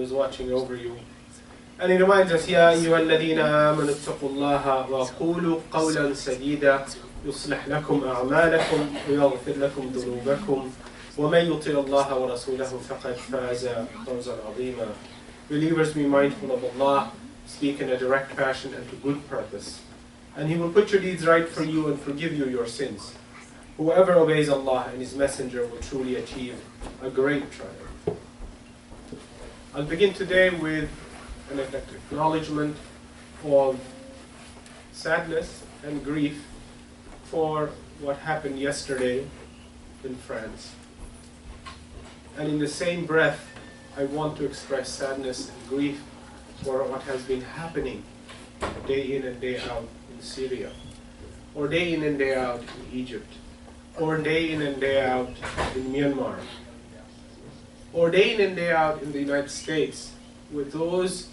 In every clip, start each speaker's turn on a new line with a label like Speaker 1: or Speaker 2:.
Speaker 1: is watching over you. And he reminds us, يا أيها الذين آمنوا اتقوا الله وقولوا قولا سديدا يصلح لكم أعمالكم ويغفر لكم ذنوبكم ومن يطع الله ورسوله فقد فاز فوزا عظيما. Believers, be mindful of Allah, speak in a direct fashion and to good purpose, and He will put your deeds right for you and forgive you your sins. Whoever obeys Allah and His Messenger will truly achieve a great triumph. I'll begin today with an acknowledgement of sadness and grief for what happened yesterday in France. And in the same breath, I want to express sadness and grief for what has been happening day in and day out in Syria, or day in and day out in Egypt, or day in and day out in Myanmar, or day in and day out in the United States, with those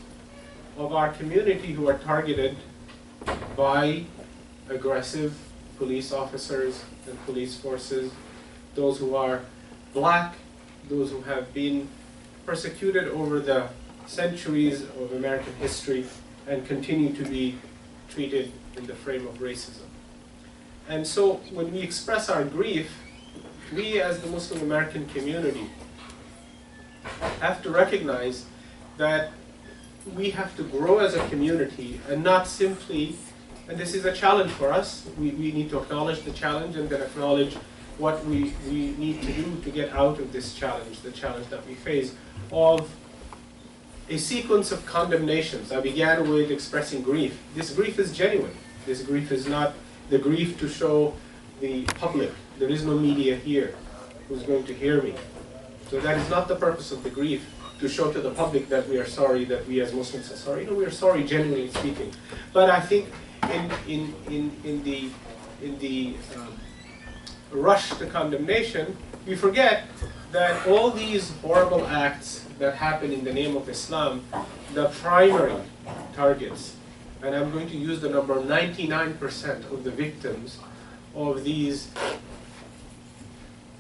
Speaker 1: of our community who are targeted by aggressive police officers and police forces, those who are black, those who have been persecuted over the centuries of American history and continue to be treated in the frame of racism. And so when we express our grief, we as the Muslim American community have to recognize that we have to grow as a community and not simply, and this is a challenge for us, we need to acknowledge the challenge and then acknowledge what we need to do to get out of this challenge, the challenge that we face, of a sequence of condemnations. I began with expressing grief. This grief is genuine. This grief is not the grief to show the public. There is no media here who's going to hear me. So that is not the purpose of the grief, to show to the public that we are sorry, that we as Muslims are sorry. No, we are sorry, genuinely speaking. But I think in the rush to condemnation, we forget that all these horrible acts that happen in the name of Islam, the primary targets, and I'm going to use the number 99% of the victims of these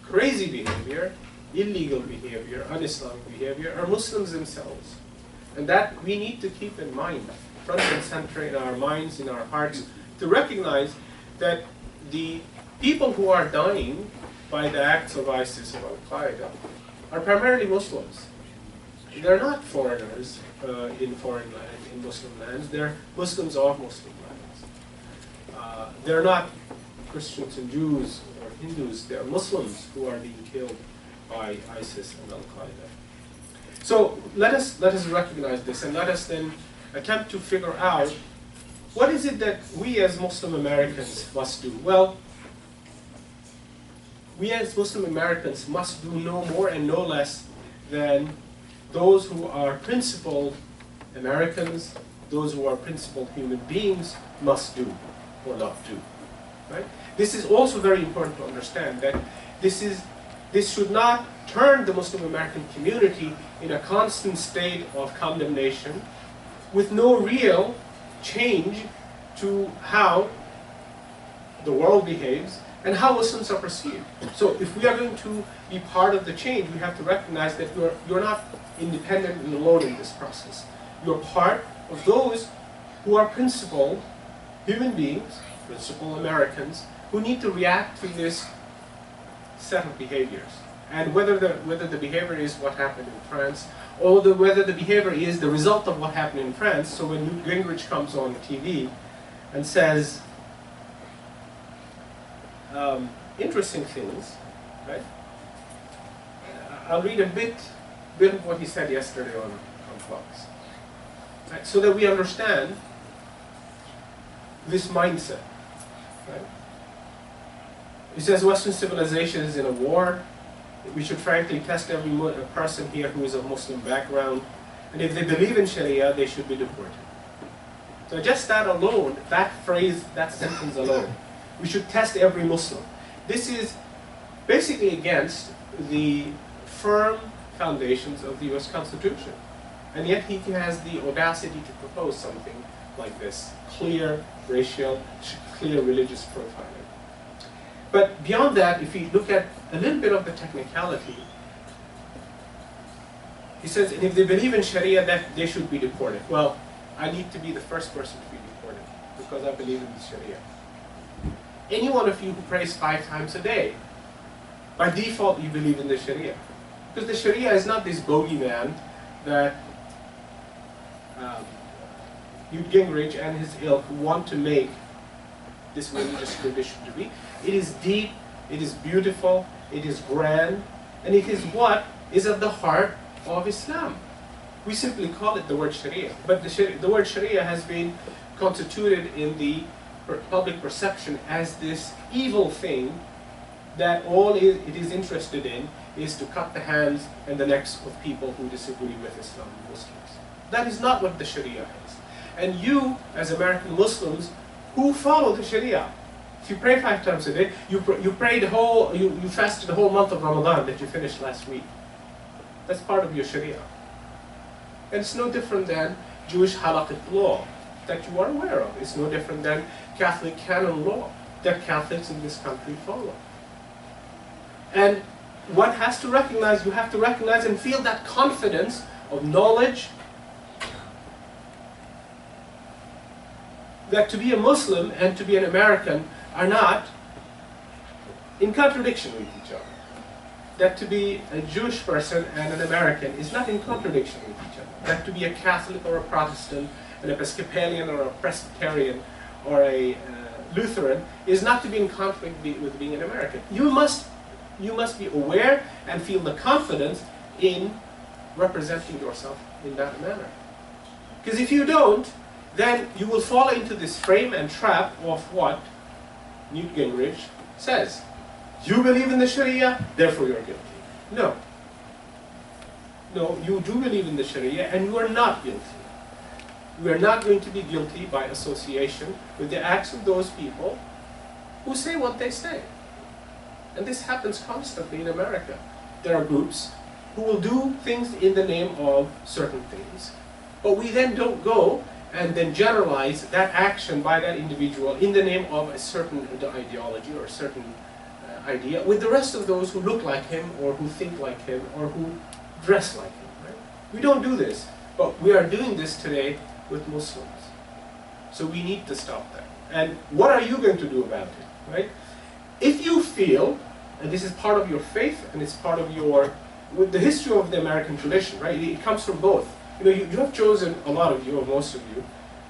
Speaker 1: crazy behavior, illegal behavior, un-Islamic behavior, are Muslims themselves. And that we need to keep in mind, front and center in our minds, in our hearts, to recognize that the people who are dying by the acts of ISIS or al-Qaeda are primarily Muslims. They're not foreigners in foreign lands, in Muslim lands. They're Muslims of Muslim lands. They're not Christians and Jews or Hindus. They're Muslims who are being killed by ISIS and al-Qaeda. So let us recognize this, and let us then attempt to figure out what is it that we as Muslim Americans must do. Well, we as Muslim Americans must do no more and no less than those who are principled Americans, those who are principled human beings must do or not do. Right? This is also very important to understand, that this should not turn the Muslim American community in a constant state of condemnation with no real change to how the world behaves and how Muslims are perceived. So if we are going to be part of the change, we have to recognize that you're not independent and alone in this process. You're part of those who are principled human beings, principled Americans, who need to react to this set of behaviors. And whether the behavior is what happened in France, or whether the behavior is the result of what happened in France. So when Newt Gingrich comes on TV and says interesting things, right? I'll read a bit of what he said yesterday on Fox, right? So that we understand this mindset. Right? He says Western civilization is in a war. We should frankly test every person here who is of Muslim background, and if they believe in Sharia, they should be deported. So just that alone, that phrase, that sentence alone, we should test every Muslim. This is basically against the firm foundations of the US Constitution. And yet he has the audacity to propose something like this, clear racial, clear religious profiling. But beyond that, if we look at a little bit of the technicality, He says, and if they believe in Sharia, that they should be deported. Well, I need to be the first person to be deported because I believe in the Sharia. Any one of you who prays 5 times a day, by default you believe in the Sharia. Because the Sharia is not this bogeyman that Newt Gingrich and his ilk want to make this religious tradition to be. It is deep, it is beautiful, it is grand, and it is what is at the heart of Islam. We simply call it the word Sharia, but the word Sharia has been constituted in the public perception as this evil thing that all it is interested in is to cut the hands and the necks of people who disagree with Islam and Muslims. That is not what the Sharia is. And you, as American Muslims, who follow the Sharia, if you pray 5 times a day, you fasted the whole month of Ramadan that you finished last week. That's part of your Sharia. And it's no different than Jewish halakhic law that you are aware of. It's no different than Catholic canon law that Catholics in this country follow. And one has to recognize, you have to recognize and feel that confidence of knowledge that to be a Muslim and to be an American are not in contradiction with each other. That to be a Jewish person and an American is not in contradiction with each other. That to be a Catholic or a Protestant, an Episcopalian or a Presbyterian or a Lutheran is not to be in conflict with being an American. You must be aware and feel the confidence in representing yourself in that manner. Because if you don't, then you will fall into this frame and trap of what Newt Gingrich says. You believe in the Sharia, therefore you're guilty. No. No, you do believe in the Sharia and you are not guilty. You are not going to be guilty by association with the acts of those people who say what they say. And this happens constantly in America. There are groups who will do things in the name of certain things, but we then don't go and then generalize that action by that individual in the name of a certain ideology or a certain idea with the rest of those who look like him or who think like him or who dress like him. Right? We don't do this, but we are doing this today with Muslims. So we need to stop that. And what are you going to do about it? Right? If you feel, and this is part of your faith and it's part of your, with the history of the American tradition, right? It comes from both. You know, you have chosen, a lot of you, or most of you,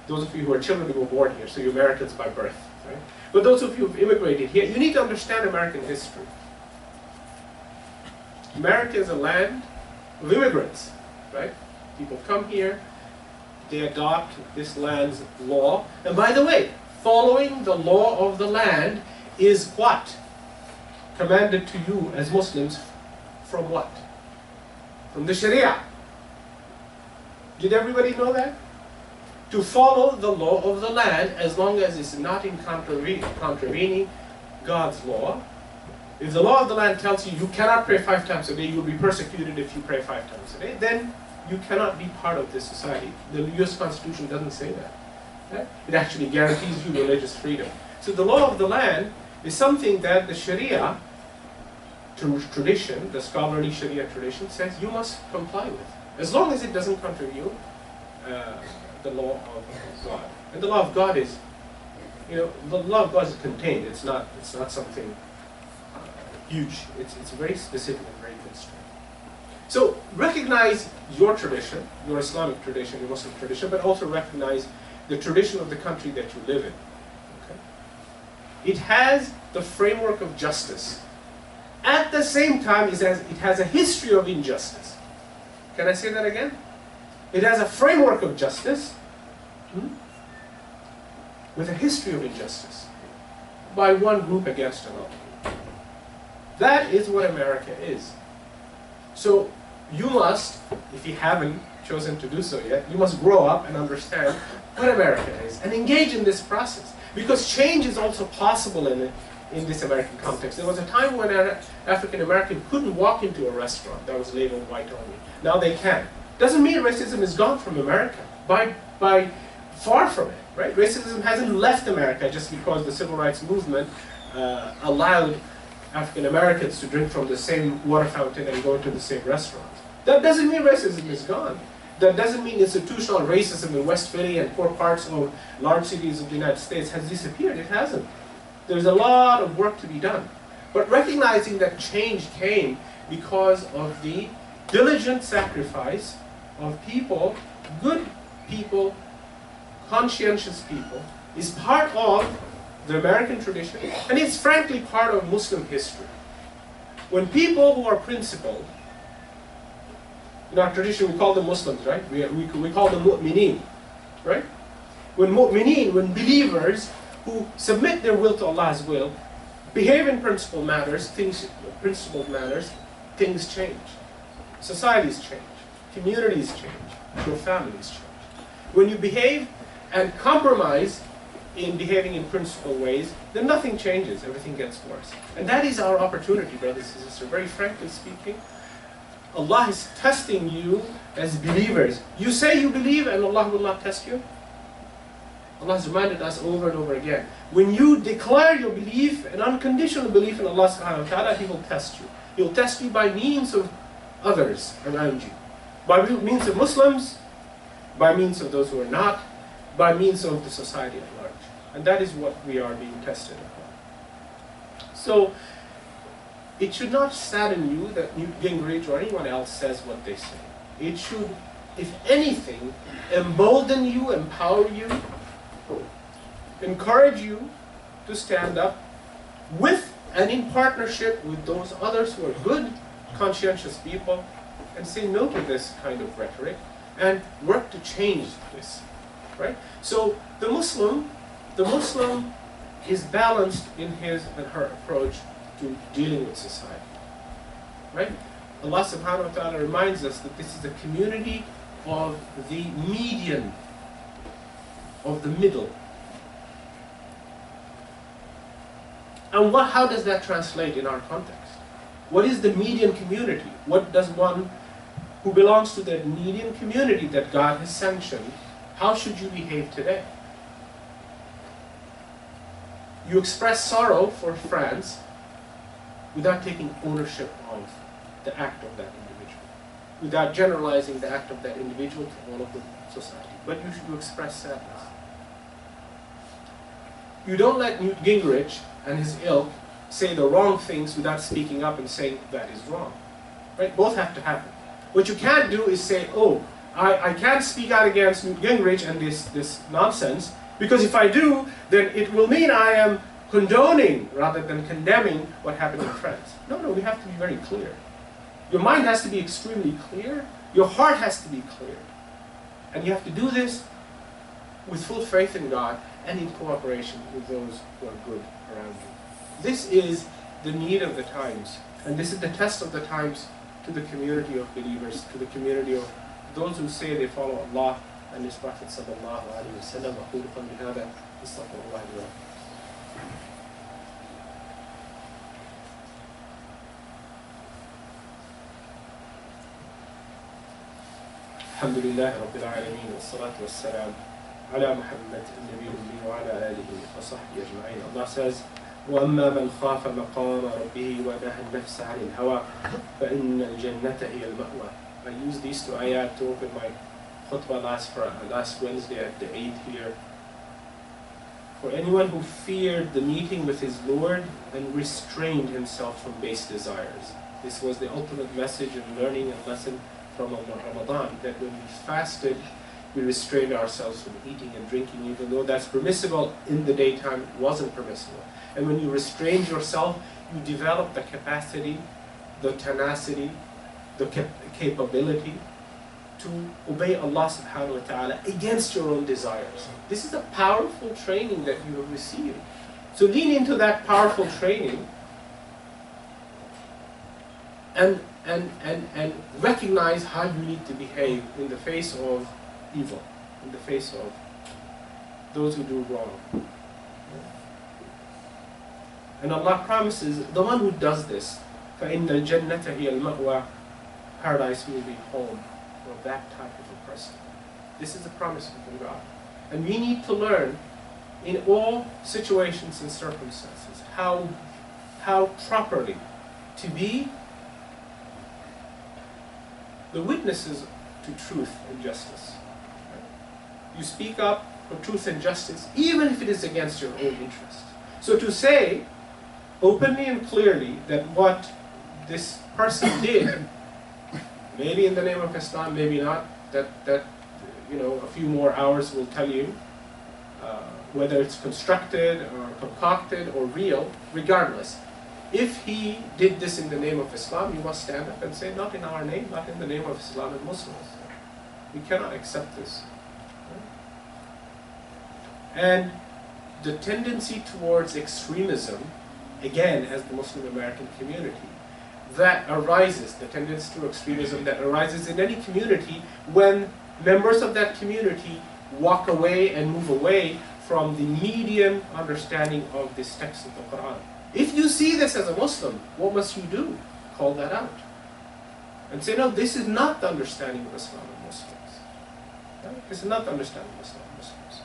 Speaker 1: those of you who are children who were born here, so you're Americans by birth, right? But those of you who have immigrated here, you need to understand American history. America is a land of immigrants, right? People come here, they adopt this land's law, and by the way, following the law of the land is what? Commanded to you as Muslims from what? From the Sharia. Did everybody know that? To follow the law of the land as long as it's not in contravening God's law. If the law of the land tells you you cannot pray 5 times a day, you'll be persecuted if you pray 5 times a day, then you cannot be part of this society. The US Constitution doesn't say that. Right? It actually guarantees you religious freedom. So the law of the land is something that the Sharia tradition, the scholarly Sharia tradition, says you must comply with, as long as it doesn't contravene the law of God. And the law of God is, you know, the law of God is contained. It's not something huge. It's very specific and very constrained. So recognize your tradition, your Islamic tradition, your Muslim tradition, but also recognize the tradition of the country that you live in. Okay? It has the framework of justice. At the same time, it has a history of injustice. Can I say that again? It has a framework of justice with a history of injustice by one group against another. That is what America is. So you must, if you haven't chosen to do so yet, you must grow up and understand what America is and engage in this process. Because change is also possible in this American context. There was a time when an African American couldn't walk into a restaurant that was labeled white only. Now they can. Doesn't mean racism is gone from America. By far from it, right? Racism hasn't left America just because the civil rights movement allowed African Americans to drink from the same water fountain and go into the same restaurant. That doesn't mean racism is gone. That doesn't mean institutional racism in West Philly and poor parts of large cities of the United States has disappeared. It hasn't. There's a lot of work to be done. But recognizing that change came because of the diligent sacrifice of people, good people, conscientious people, is part of the American tradition, and it's frankly part of Muslim history. When people who are principled, in our tradition we call them Muslims, right? We call them mu'mineen, right? When mu'mineen, when believers who submit their will to Allah's will, behave in principled matters, things change. Societies change. Communities change. Your families change. When you behave and compromise in behaving in principled ways, then nothing changes. Everything gets worse. And that is our opportunity, brothers and sisters. Very frankly speaking, Allah is testing you as believers. You say you believe and Allah will not test you. Allah has reminded us over and over again. When you declare your belief, an unconditional belief in Allah subhanahu wa ta'ala, He will test you. He will test you by means of others around you. By means of Muslims, by means of those who are not, by means of the society at large. And that is what we are being tested upon. So, it should not sadden you that Newt Gingrich or anyone else says what they say. It should, if anything, embolden you, empower you, encourage you to stand up with and in partnership with those others who are good, conscientious people, and say no to this kind of rhetoric and work to change this. Right? So the Muslim is balanced in his and her approach to dealing with society. Right? Allah subhanahu wa ta'ala reminds us that this is a community of the median, of the middle. And how does that translate in our context? What is the median community? What does one who belongs to the median community that God has sanctioned, how should you behave today? You express sorrow for France without taking ownership of the act of that individual, without generalizing the act of that individual to all of the society. But you express sadness. You don't let Newt Gingrich and his ilk say the wrong things without speaking up and saying that is wrong. Right? Both have to happen. What you can't do is say, oh, I can't speak out against Newt Gingrich and this nonsense, because if I do, then it will mean I am condoning rather than condemning what happened in France. No, we have to be very clear. Your mind has to be extremely clear. Your heart has to be clear. And you have to do this with full faith in God and in cooperation with those who are good around you. This is the need of the times. And this is the test of the times to the community of believers, to the community of those who say they follow Allah and His Prophet sallallahu alaihi wasallam. أقول قولي هذا أستغفر الله لي ولكم. الحمد لله رب العالمين والصلاة والسلام على محمد النبي الأمي وعلى آله وصحبه أجمعين. Allah says, وأما من خاف مقام ربه ونهى النفس عن الهوى فإن الجنة هي المأوى. I used these two ayat to open my khutbah last Wednesday at the Eid here. For anyone who feared the meeting with his Lord and restrained himself from base desires. This was the ultimate message and learning and lesson from Ramadan, that when we fasted, we restrained ourselves from eating and drinking, even though that's permissible in the daytime, it wasn't permissible. And when you restrain yourself, you develop the capacity, the tenacity, the capability to obey Allah subhanahu wa ta'ala against your own desires. This is a powerful training that you have received. So lean into that powerful training and recognize how you need to behave in the face of evil, in the face of those who do wrong. And Allah promises the one who does this, فَإِنَّ الْجَنَّةَ هِيَ الْمَأْوَى, paradise will be home for that type of a person. This is a promise from God. And we need to learn in all situations and circumstances how properly to be the witnesses to truth and justice. You speak up for truth and justice, even if it is against your own interest. So to say openly and clearly that what this person did, maybe in the name of Islam, maybe not, that a few more hours will tell you whether it's constructed or concocted or real, regardless. If he did this in the name of Islam, you must stand up and say, not in our name, not in the name of Islam and Muslims. We cannot accept this. And the tendency towards extremism, again, as the Muslim American community, that arises, the tendency to extremism that arises in any community when members of that community walk away and move away from the median understanding of this text of the Quran. If you see this as a Muslim, what must you do? Call that out. And say, no, this is not the understanding of Islam and Muslims. Right? This is not the understanding of Islam and Muslims.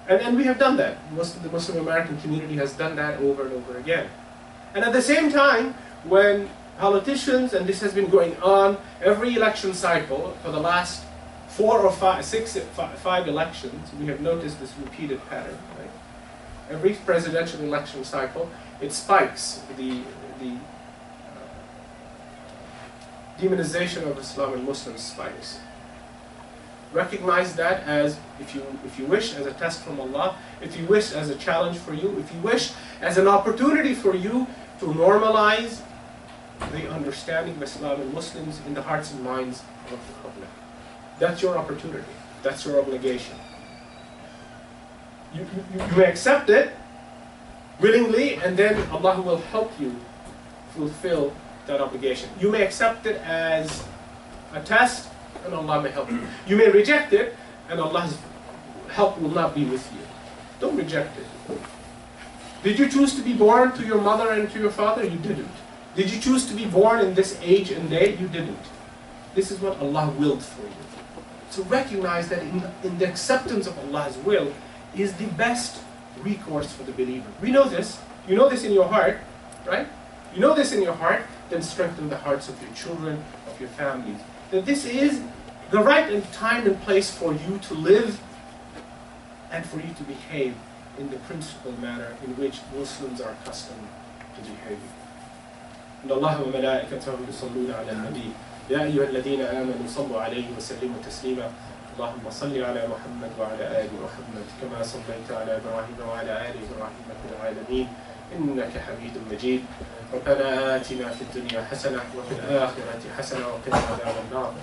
Speaker 1: And we have done that. The Muslim American community has done that over and over again. And at the same time, when politicians, and this has been going on every election cycle for the last 5 elections, we have noticed this repeated pattern. Right? Every presidential election cycle, it spikes. The demonization of Islam and Muslims spikes. Recognize that as, if you wish, as a test from Allah, if you wish as a challenge for you, if you wish as an opportunity for you to normalize the understanding of Islam and Muslims in the hearts and minds of the public. That's your opportunity. That's your obligation. You may accept it willingly, and then Allah will help you fulfill that obligation. You may accept it as a test, and Allah may help you. You may reject it, and Allah's help will not be with you. Don't reject it. Did you choose to be born to your mother and to your father? You didn't. Did you choose to be born in this age and day? You didn't. This is what Allah willed for you. So recognize that in the acceptance of Allah's will is the best recourse for the believer. We know this. You know this in your heart, right? You know this in your heart, then strengthen the hearts of your children, of your families. That this is the right and time and place for you to live and for you to behave in the principal manner in which Muslims are accustomed to behave. إن الله وملائكته يصلون على النبي يا أيها الذين آمنوا صلوا عليه وسلموا تسليما اللهم صل على محمد وعلى آل محمد كما صليت على إبراهيم وعلى آل إبراهيم في العالمين إنك حميد مجيد ربنا آتنا في الدنيا حسنة وفي الآخرة حسنة وقنا عذاب النار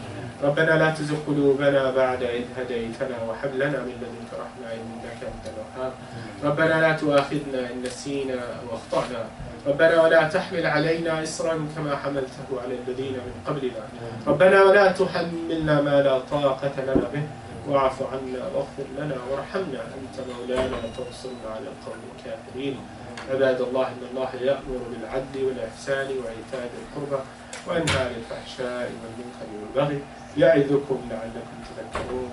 Speaker 1: ربنا لا تزغ قلوبنا بعد إذ هديتنا وهب لنا من لدنك رحمة إنك أنت الوهاب ربنا لا تؤاخذنا إن نسينا أو أخطأنا ربنا ولا تحمل علينا إصرا كما حملته على الذين من قبلنا ربنا ولا تحملنا ما لا طاقة لنا به واعف عنا واغفر لنا وارحمنا أنت مولانا فانصرنا على القوم الكافرين عباد الله إن الله يأمر بالعدل والإحسان وإيتاء ذي القربى وينهى عن الفحشاء والمنكر والبغي يعظكم لعلكم تذكرون